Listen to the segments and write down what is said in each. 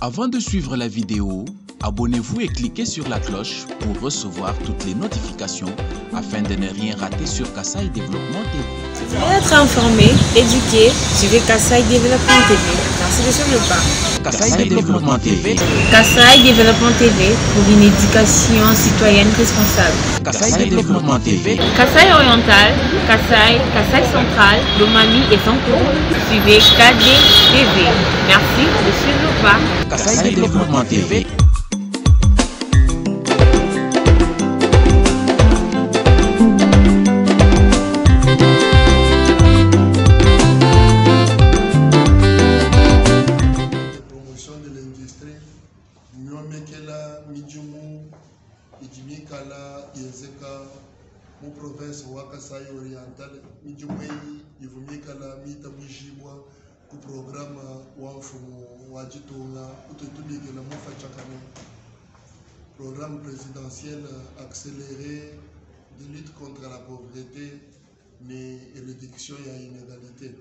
Avant de suivre la vidéo, abonnez-vous et cliquez sur la cloche pour recevoir toutes les notifications afin de ne rien rater sur Kasai Développement TV. Vous voulez être informé, éduqué, suivez Kasai Développement TV. Merci de suivre le pas. Kasai Développement TV. Kasai Développement TV pour une éducation citoyenne responsable. Kasai Développement TV. Kasai Oriental, Kasai Central, Lomami et Sankourou. Suivez KD TV. Merci de suivre le pas. Kasai Développement TV. Promotion de l'industrie, Nyomekela, Midjumu, Ijimikala, Yezeka, mon province Wakasai Oriental, Midjumei, Ivumikala, Mitabujibwa, pour programme Wanfumo, Wajitonga, Utetubikela, Mofachakane, programme présidentiel accéléré de lutte contre la pauvreté, mais réduction et inégalité.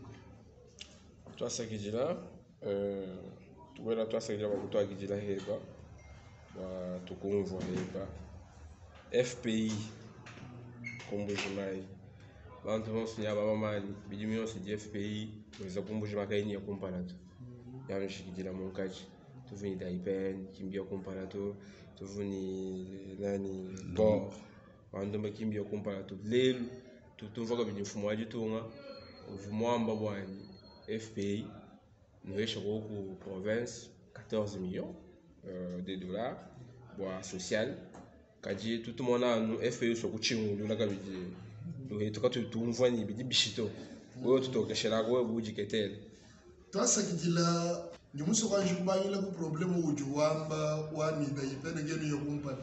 Toi, c'est qui dit là? Tu vois, toi, c'est toi qui dit là, tu convois FPI, comme je m'aille. Quand on se dit à maman, bidimio se dit FPI, mais comme je m'aille, il y a comparato. Il y a un chic qui dit là, mon catch. Tu viens d'Ipen, qui me dit comparato. Tu viens nani bord. Quand on me dit qu'il comparato. L'aile, tu vois que je suis moi du tout, moi, FPI. Nous avons pour province 14 millions de dollars pour social. Quand tout le monde a nous FPI sur le chien, nous avons dit tout le monde a dit bichito. Ou tout le chez la rue ou du ketel. Toi, ce qui dit là, nous avons un problème où tu wamba ou ami d'ailleurs ne gagne au compas.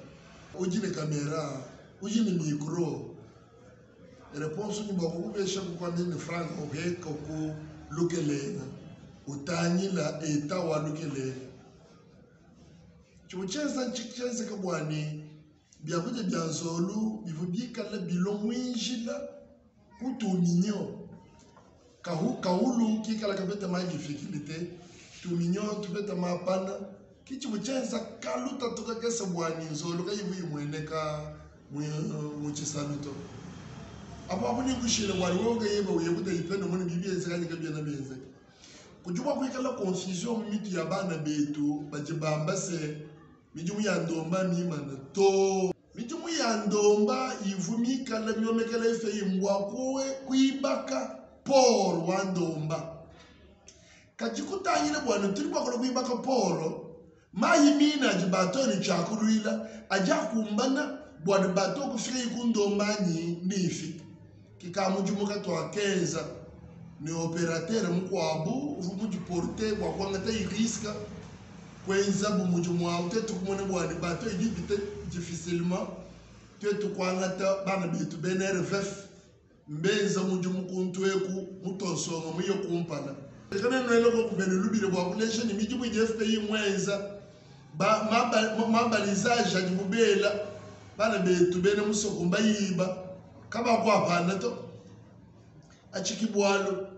Où dit les caméras, où dit les micros. Réponse nous avons eu chaque fois des francs au bec au local. Utani la eta walukele chuchenza nchichenze kabwani byakuja byanzolu bivubikala bilomwijila kutuminyo kahulu kikala kabeta magnificulté tuminyo tubeta mapana kichuchenza kaluta tukakesa bwani nzolu kayibu imweneka muchisaluto apo abuni kushile bwani woga yeba uyebuda ipendo muni bibiyenze kanye kabyana biyenze kujua kwikala confusion mitu ya bana betu bajibamba se mijumu ya ndomba mimana to mijumu ya ndomba ivumikala myomekala efe imbwa kowe kuibaka poro wa ndomba kajikutanyile bwana tulibwa kola kuibaka poro mayi mina ajibatoni chakuluila aja kumbana bwana bato kufika ikundomba nifi kikamujumu katwa kenza ni operateur mkwabu vumuji porte kwa kwangata iriska kwenza bumuji mwaute tukumone bwani bato idibite difficilement tetu kwangata bana bitu BNRVF mbenza muji mukuntweku mutosonga muyo kumpana kana nwele ko kubene lubile bwa kulesha ni miji mu FPI mwenza mabalizaje ajibubela bana bitu bene musokumba yiba kaba kwa pana to achikibwalo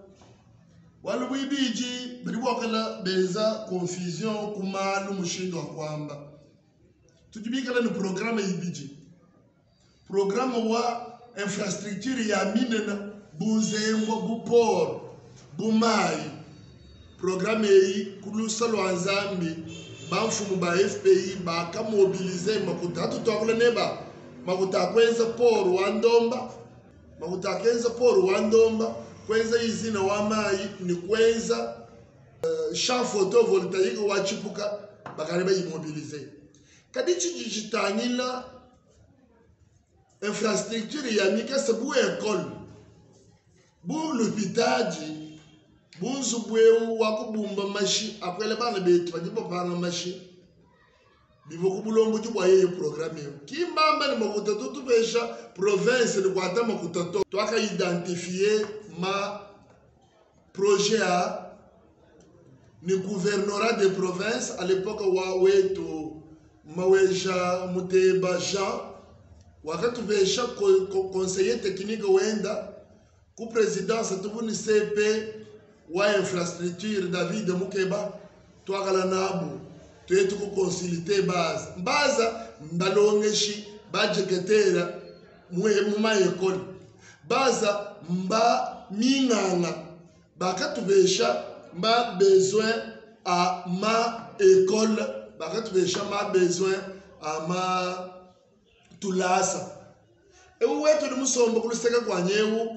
walo bwibiji baliwakala beza confusion kumalu mushindo kwamba tujibikala ni programme ibiji programme wa infrastructure ya minena buzembo bupor bumai programme yi kulusalo anzambi bamfumu ba FPI ba ka mobiliser makutatu twakula neba makutakwenza poro wa ndomba makutakenza poro wa ndomba kwenza izina wa mai ni kwenza champ photovoltaïque wa chipuka bakareba immobiliser kadichi digitanyila infrastructure ya mikasa bu école bu l'hôpitaji bu zubweu wa kubumba mashi akwele bana betu badibo bana mashi bivo kubulombo jubwa yeye programme kimbamba ni makutatu tubesha province ni kwata makutatu twaka identifier ma projet a ni gouvernorat de province à l'époque wa wetu maweja muteba Jean wakati besha conseiller technique wenda ku présidence tubuni CP wa infrastructure David Mukeba twagala nabu tuye tukukonsulite baza mbalongeshi bajeketera muma ekole baza mba minganga bakatubesha mba besoin à ma école bakatubesha ma besoin à ma tulasa ewu wetu ni musombo kuluseka kwa nyewu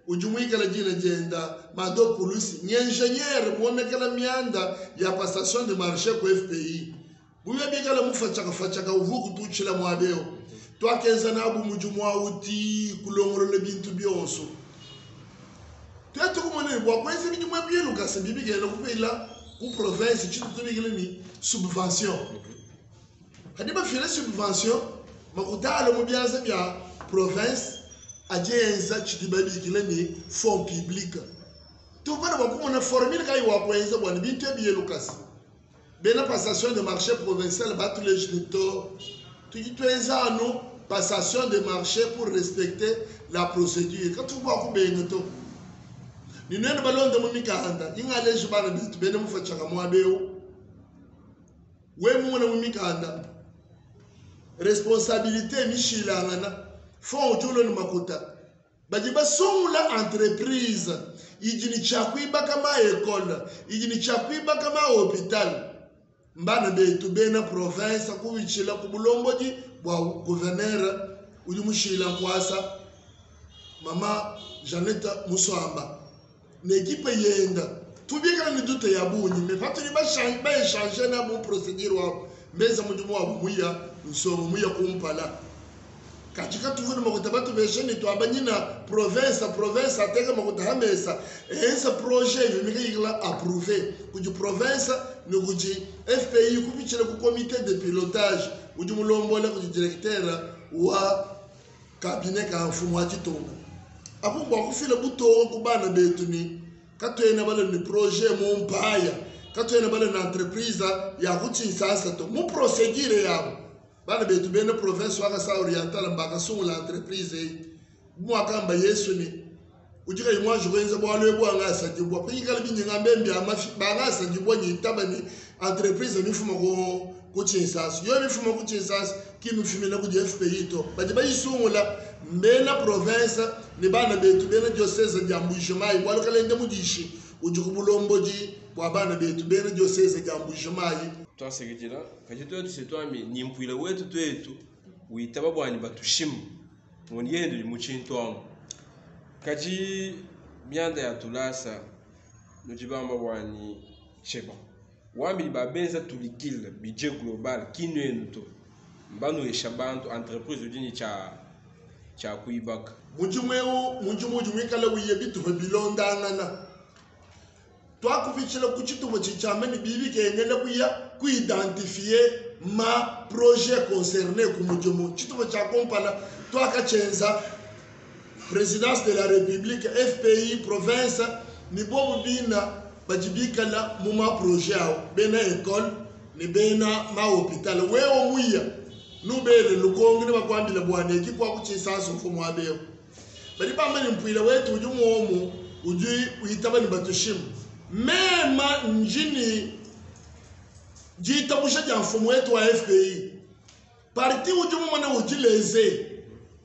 ujumuikala jina jenda mado polisi ni ingénieur mwomekala mianda ya passation de marché kwa FPI buya bigala mufachaka uvuku tuchila mwabeo twakenza nabu mujumwa uti kulongolo le bintu byonso tukumone bwa kwese bijumwa byelu kase bibigela kupela ku province chitu tubigela ni subvention hadiba file subvention makutalo mu byaza bya province ajenza chitibabikile ni fonds public to bana bakumona formule kai wa kwenza bwana bintu byelu kase bena passation de marché provincial bat les géniteurs tuitwenza no passation de marché pour respecter la procédure quand tu vois ko bengoto ni nene balonda mu mikanda ingale jibana bitu bene mufachaka mwabeo we muna mu mikanda responsabilité mishilangana fond tulo ni makuta bajiba songula entreprise ijini chakwiba kama école ijini chakwiba kama hôpital mbana betu bena province kubichila kubulomboji bwa gouverneur uli mushila kwasa mama Janeta Muswamba n'équipe yenda tubika ni dute ya bunyi me patu ni ba changer na bon procédure wa mbeza mudumu wa muya nsomo muya kumpala katika tuvuna makuta batu besheni to abanyina province ateka makuta hamesa esa projet yimika yigla approuvé kuji province no kuji FPI kubichira ku comité de pilotage uji mulombola kuji directeur wa cabinet ka mfumo wa Chitonga apo bwa kufila buto kubana betu ni katwena bale ni projet mu mpaya katwena bale na entreprise ya kuchinsasa to mu procédure yabo bana betu bene province waka sa oriental mbaka sungula entreprise mwakamba yesu ni ujika yimwa jwenza bwalo bwa ngasa jibwa pikala binyinga mbembe amafi bangasa jibwa nyitaba ni entreprise mifuma ko kuchinsasa yo mifuma kuchinsasa kimifimela ku FPI to bajiba yisungula mbena province ni bana betu bene diocese ya Mbujimai bwalo kalende mudishi ujikubulomboji bwa bana betu bene diocese ya Mbujimai twasekejela kajito yetu setwami nimpwile wetu twetu uitaba bwani batushimu ngoni yendo limuchintwangu kaji byanda ya tulasa nujibamba bwani cheba wambi babenza tulikile budget global kinwenu to mbanu eshabantu entreprise ujini cha kuibaka mujumwikala wiye bitu bilondangana twakufichila kuchitumo chichameni bibi kengene kuya kuidentifier ma projet concerné kumujumu chitumo cha kompala twakachenza présidence de la république FPI province ni bobu bina bajibikala muma projet ao bena école ni bena ma hôpital wewo muya nubele lukongi ni bakwambila bwana ekipwa kuchisaso mfumo abeo bali bamani mpwila wetu ujumu uji uitaba ni batushimu mema njini jitabusha ja mfumo wetu wa FPI parti ujumu mwana ujileze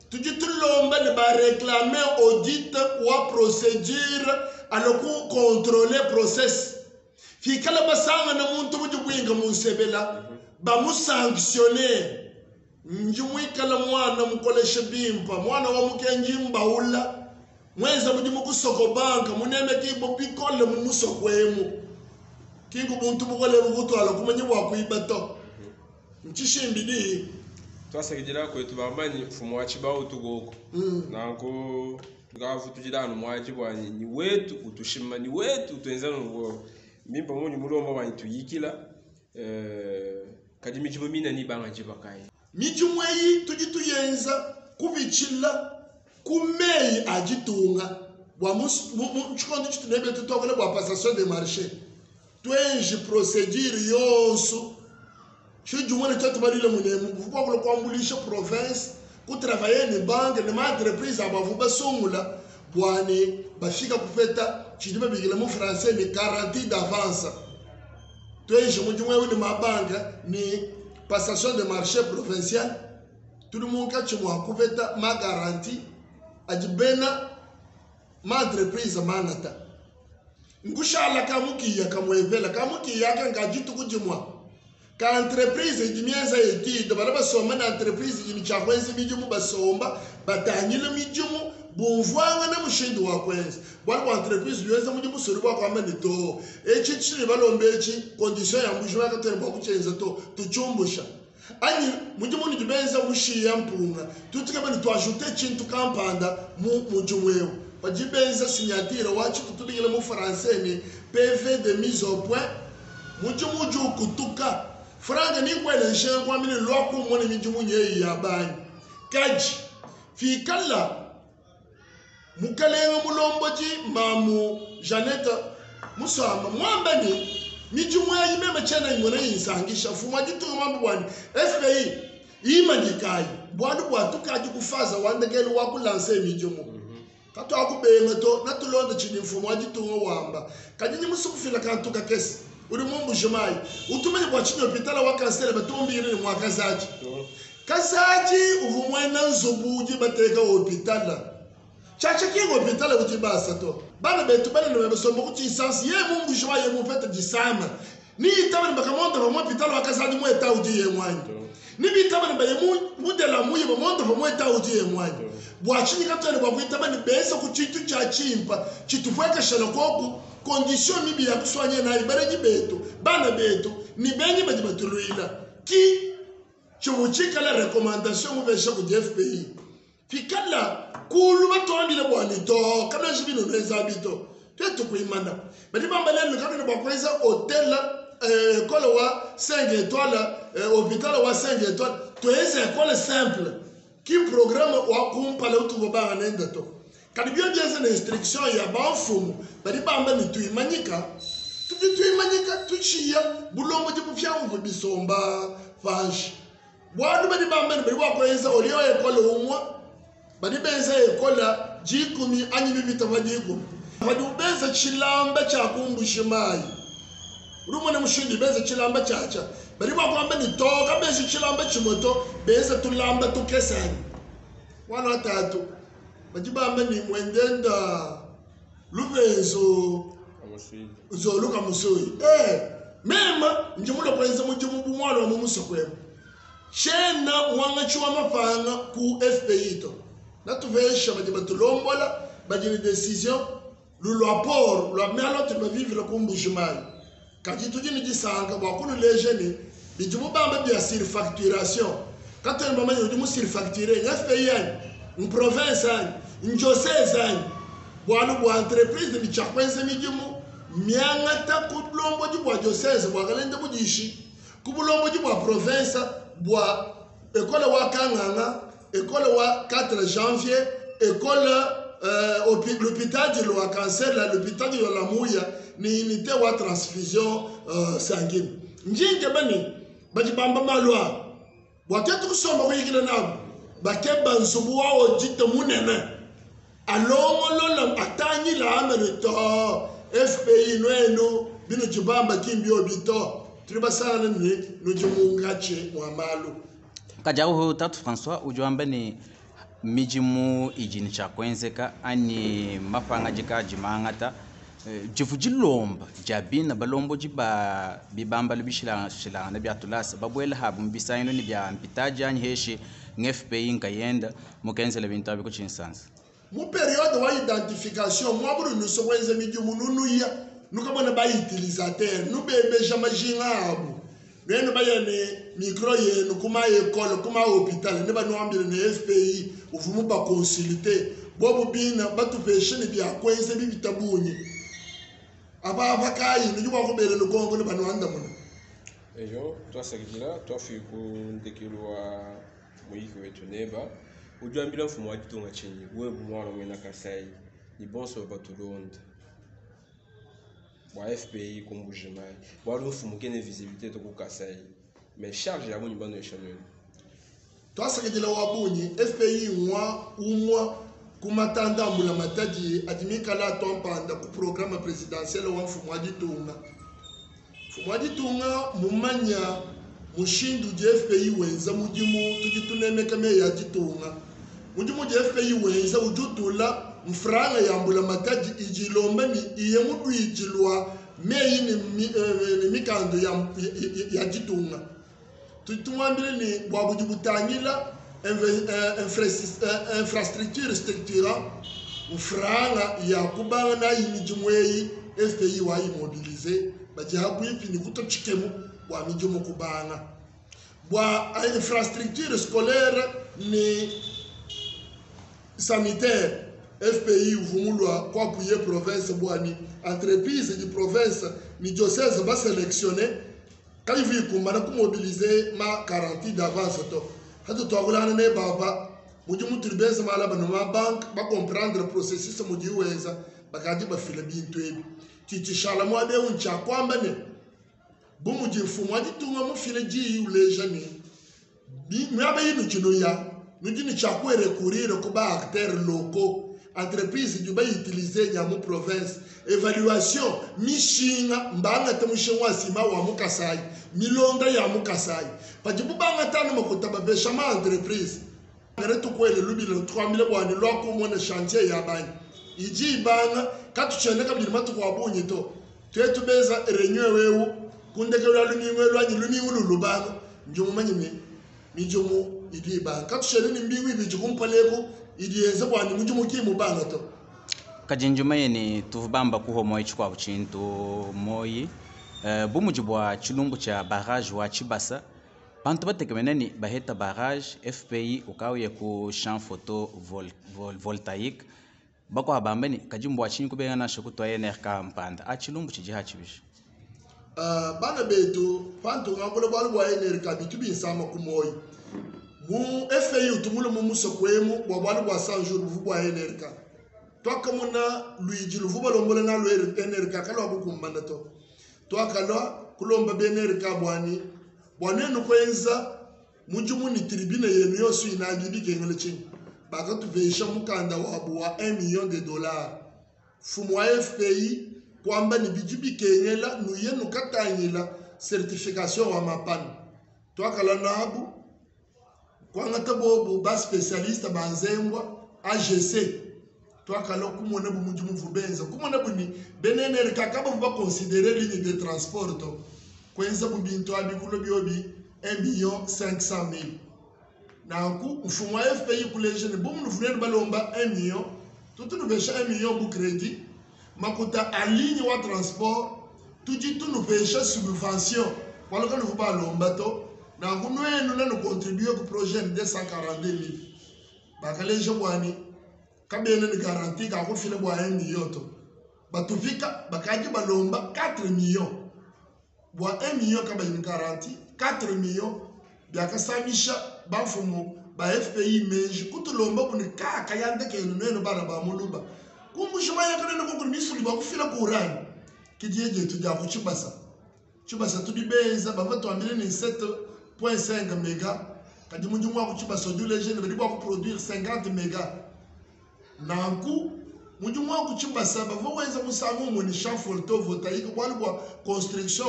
tujitulomba ni ba réclamer audit wa procédure aloku contrôler process fikala basanga na muntu bujubwinga munsebela ba musanctionner njumwikala mwana mukoleshe bimpa mwana wa mukenji mbaula mwenza bujimu kusoko banka muneme kibo bikole mumusokwemu kingu buntu bukole bugutwala kumenye bwakuibato ncishimbidi twasekejela kwetu bamani mfumo wa chibao tugoko nanko tukavu tujidano mwaji bwani ni wetu utushima ni wetu tuenzana ngo mimba muni mulomba bwani tuyikila kadi mijibo mina ni banga jibakai mijumweyi tujituyenza kubichila kumei ajitunga bwa mchikondo chitunebe tutokole bwa passation de marché twenji procédure yonso chijumwe tatu balile munemu kuvuka kulo kwambulisha province ku travailler ni banque ni ma entreprise abavuba songula bwani bafika kufeta chidime bigile mu français ni garantie d'avance toi je me dis moi ma banque ni passation de marché provincial tout le monde quand tu m'as couvert ma garantie ajibena ma entreprise manata ngushala kamuki ya kamwevela kamuki yake ngajitu kujimwa ka entreprise jimianza yeti de balaba soma na entreprise jimi chakwenzi mijumu basomba batanyile mijumu bonvwanga na mushindi wa kwenzi bwa entreprise yuweza mujumu sori bwa kwa mane to echichiri balombechi condition ya mujuma ka tembo kuchenza to tuchumbusha ani mujumu ni jibenza mushiya mpunga tutika bani to ajouter chintu kampanda mujumu weo bajibenza signature wachi tutubingile mu français ni PV de mise au point mujumu kutuka franga ni kwele shengwa mini lwaku mwone mijumu nye ya bani kaji fikalla mukalenga mulomboji mamu Janeta musamba mwambani mijumu ya imeme chena imone insangisha fuma jitu mambu wani FPI ima jikai bwadu bwatu kaji kufaza wandegelu waku lanse mijumu kato akubenga to natulonda chini mfumo wajitu wamba kaji nyimusu kufila kantuka kesi uri mumbu jumai utumenye kwa chini hopitala wa kansele batumbiri ni mwakazaji kazaji uvumwena nzobuji bateka hopitala chacha kingo hopitala utibasa to bana betu bana ni wabesombo kuti isansi ye mumbu jumai ye mupeta jisama ni itama ni bakamonda wa hopitala wa kazaji mweta uji ye mwanyi ni bitama ni baye mudela muye wa monda wa mweta uji ye mwanyi bwachini katwele kwa kuitama ni besa kuchitu cha chimpa chitufweka shalakoku condition mibi ya kuswanya na ibareji betu bana betu ni benyi bajibatuluila ki chumuchika la recommandation mubesha ku FPI fikala kulu batwambile bwani to kana jibino neza bito tetu kuimana bali bambalelo kana bakweza hotel école wa 5 étoiles hôpital wa 5 étoiles to ese école simple ki programme wa kumpala utugo ba nenda to kadibio bienze na instruction ya bafumu bali bamba ni tuimanyika tuchiya bulombo jibufyangu bisomba fashi wadu bali bamba ni bali wakweza olio ekole umwa bali benza ekola jikumi anyi bibita vadiku bali ubenza chilamba cha kumbushimai rumone mushindi benza chilamba chacha bali wakwamba ni toka benza chilamba chimoto benza tulamba tukesani wana watatu bajibamba ni mwendenda lubenzo zoluka musoi mema njimulo kwenza mujumu bumwalo wa mumusokwemo shena mwanga chuwa mafanga ku FPI to natuvesha bajibatulombola bajini decision lulwaporo lwa melo tubavivira kumbushimali kajitu jini jisanga wakunu lejeni bijumu bamba bia surfacturation katoni mama yujumu surfacturé FPI en province en diocèse bwanu bwa entreprise ni chakwenze mijumu miangata kubulombo jibwa diocèse bwa kalende bujishi kubulombo jibwa province bwa école wa Kanganga école wa 4 janvier école l'hôpital de la cancer l'hôpital de la Mouya ni unité wa transfusion sanguine njinge bani bajibamba malwa watetu kusoma kuyikile nabo bakeba nsubu wao jite munene alongolola atanyi la amerito FPI noeno bino jibamba kimbi obito tribasana ni nujumungache mwamalu kajaho tatu François ujuamba ni mijimu ijini chakwenzeka ani mafanga jika jimangata jifujilomba jabina balombo jiba bibamba libishila na biatulasa babwela habu mbisayino ni bya mpitaja nyeshi ngFPI nkayenda mukenzele bintu abiko chinsansa mu periode wa identification mwaburu nusokwenze mijumu nunuya nukabona ba utilisateur nubebeja majinga abu neno bayane micro yenu kuma école kuma hôpital ne banwambile ne FPI uvumu ba consulter bobu bina batupeshe ni bya kwenze bibitabunyi aba bakayi njuba ko bere no kongo ne banwanda muna ejo twasakira twafiku ndekirwa muyiko wetu neba ujambira mfumo wa kitunga chenye wewe mwana mwena Kasai ni bonso batulonda wa FPI kumbujimai wa mfumo kene visibilité to ku Kasai mais charge ya munyi bano echanel twasakira wabunyi FPI umwa kumatanda ambula matadi adimika la tompanda ku programme présidentiel wa mfumo wa kitunga Fumwadi tunga mumanya mushindu JFPI wenza mujimu tujitunemeka me ya jitunga. Mujimu JFPI wenza ujutula mfranga yambula mataji ijilomba ni iye mudu ijilwa meyi ni mikando ya jitunga. Tutumwambile ni wabujibutanyila infrastructure structurant mfranga ya kubanga na imijimweyi FPI wa immobilize bajabu yipini kutochikemu wa mijumu kubanga bwa infrastructure scolaire ni sanitaire FPI uvumulwa kwa kuye province bwani entreprise di province ni diocèse ba sélectionner kalivi kumana kumobiliser ma garantie d'avance to hatu twagulana ne baba mujumu turibeza mala banoma bank ba comprendre processus mujiweza bakaji bafile bintu ebi titishala mwabe uncha kwamba ne bumujifumu ajitunga mufile ji ulejani mwabe yinu chino ya nujini chakwe recourir kuba acteur locaux entreprise du ba utiliser nyamu province évaluation mishinga mbanga temushinwa sima wa mukasai milonda ya mukasai pajibu banga tanu makutaba besha ma entreprise ngare tukwele lubile 3000 bwani lwako mona chantier ya bani iji banga katucheneka bili matuko wabunyi to twetu beza renywe wewu kundeke lwalunimwe lwanyiluni ululubanga njumu manyime mijumu idi banga katuchele ni mbingu ibijukumpaleko idiyenze bwani mujumu kimu banga to kajinjuma yeni tuvubamba kuhomo ichikwa buchintu moyi bumujibwa chilumbu cha barrage wa Chibasa bantu batekemenani baheta barrage FPI ukawye ku champ photo voltaïque bako abambeni kajimbo achinyi kubenga na shokutwa NRK mpanda achilumbu chijiha chibisha bana betu pantu ngakole bwalu bwa NRK bitubi nsama kumoyi mu FPI utumule mu musokwemu bwa bwalu bwa 100 jours bwa NRK twakamuna Luigi luvuba lombole na NRK kalwa kukumbanda to twakalwa kulomba NRK bwani bwanenu kwenza mujumu ni tribune yenu yosu inagibi kengele chini baka tuvesha mukanda wabu wa $1 million fumu wa FPI kwamba ni bijibi kengela nuyenu katanyila certification wa mapani twakala nabu kwanga tabobu ba specialiste banzembwa AGC twakala kumona bu mujumu vubenza kumona buni benenere kakaba ba considérer ligne de transport to kwenza bubintu abikulo biobi 1,500,000 nanku mfumo wa FPI kuleje ne bomu nufune balomba 1 million tutu nubesha 1 million bu credit makuta aligne wa transport tuji tunubesha subvention waloka nufu balomba to nanku nwenu nanu contribuer ku projet de 242,000 bakaleje bwani kabene ni garantie ka kufile bwa 1 million to batufika bakaji balomba 4 millions bwa 1 million kaba ni garantie 4 millions byakasamisha bafumo ba FPI meji kutulomba kuni kaka yandeke neno bana ba mulumba kumbushima yakane no kumisuli ba kufila kurani kijeje tujya ku Chibasa tudibeza bavato ambile ni 7.5 mega kadi munjumu ku Chibasa duleje ne bidibwa ku produire 50 mega nanku munjumu ku Chibasa bavoweza musamu mu ni champ photovoltaïque bwa construction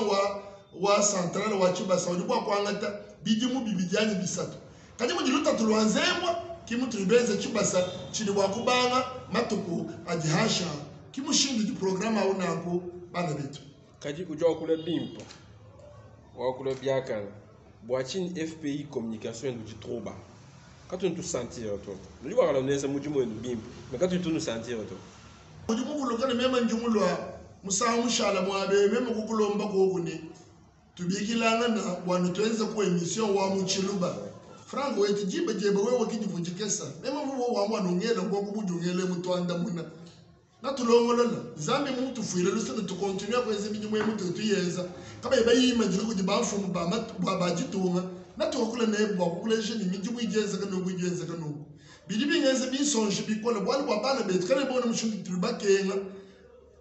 wa centrale wa Chibasa udibwa kwangata bijimu bibijani bisatu kadi mujiluta tulwanzembwa kimutribeze Chibasa chini wa kubanga matuku ajihasha kimushindi di programa unako bana betu kadi kujwa kule bimpo wa kule byakana bwachini FPI communication du troba quand tu sentir to nous va la neza mujumu bimpo mais quand tu nous sentir to mujumu kulokana mema njumulwa musamu shala mwabe mema kukulomba ko kuni tubikilanga na bwana tuenze ku emission wa muchiluba franco wetu jibe jebe wewe kijivujikesa mema vuwo wa mwana ngela ngo kubujungele mutwanda muna na tulongolola zambi muntu fuile lusene tu continue kweze bijumu muntu tuyenza kaba ibayima jiru kujibafu mubama babajitunga na tukule nebwa kukuleje ni mijumu ijenza kanu kujenza kanu bidibi ngeze bisonje bikola bwali bwabana betkane bona mushundi tubakenga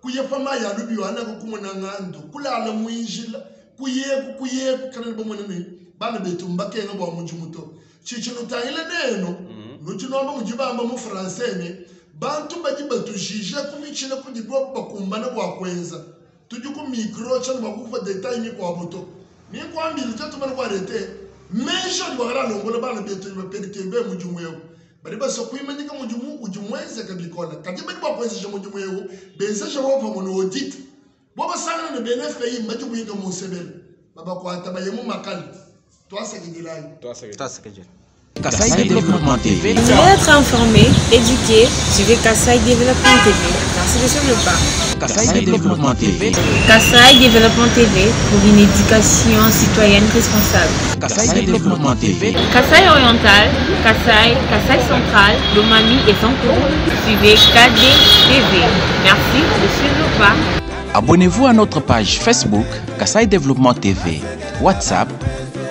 kuyefama ya lubi wana kukumona ngando kulala muinjila kuyeku kana bomona ni bana betu mbakenga bwa munjumuto chichino tangile neno nuchinomba mujibamba mu français ne bantu bajiba tujije kumichile kujibwa bakumbana bwa kwenza tu dis que micro tu vas vous faire détail ni quoi moto ni quoi militaire tu vas arrêter mais je dois aller longo ba na beto ba perturber mujumu yego bari ba so kuimanyika mujumu ujumwenza kabikona kadi ba ba point je mujumu yego benza je wa fa mono audit bo ba sanga na benefe majumu yego mo sebel baba kwa tabayemu makali toi c'est que dilai Kasai Développement TV. Vous voulez être informé, éduqué, suivez Kasai Développement TV. Merci de suivre le pas. Kasai Développement TV. Kasai Développement TV pour une éducation citoyenne responsable. Kasai Développement TV. Kasai Oriental, Kasai Central, Lomami et Sankourou. Suivez KD TV. Merci de suivre le pas. Abonnez-vous à notre page Facebook Kasai Développement TV. WhatsApp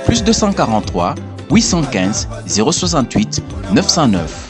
+243 815 068 909.